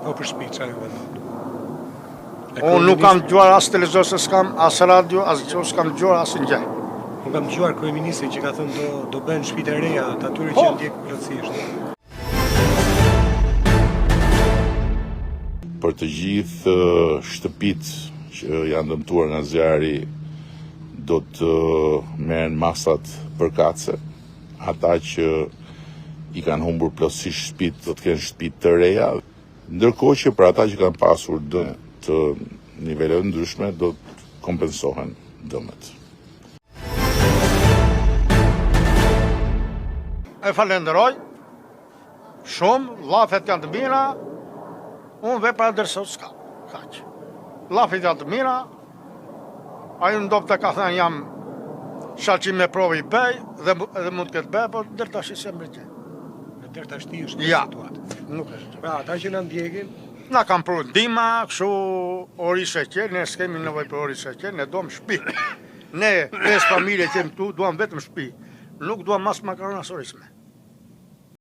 Po për shtëpi, çfarë ju vendon? Unë nuk kam dëgjuar as televizor, s'kam as radio, as gjë, s'kam dëgjuar as gjë. Unë kam dëgjuar kryeministrin që ka thënë do bëhen shtëpi të reja të atyre që ndjek plotësisht. Për të gjithë shtëpitë që janë dëmtuar nga zjarri, do të merren masat përkatëse. Ata që i kanë humbur plotësisht shtëpitë do të kenë shtëpi të reja, ndërkohë që për ata që kanë pasur dëm të niveleve ndryshme do të kompensohen dëmet. E falenderoj shumë, llafet janë të mira, unë vepra ndërsa s'ka, kaq. Llafet janë të mira, ai ndopta ka thënë jam shaqim me provë i bëj dhe mund të ketë bëj, por deri tash s'e mbretej. Deri tash ti është Ja, situatë. nuk është. Pra ata që na ndjekin, Na kam pru ndihma, kështu ori sheqer, ne s'kemi nevojë për ori sheqer, ne duam shtëpi. Ne 5 familje që jemi këtu, duam vetëm shtëpi. Nuk duam mas makarona sorisme.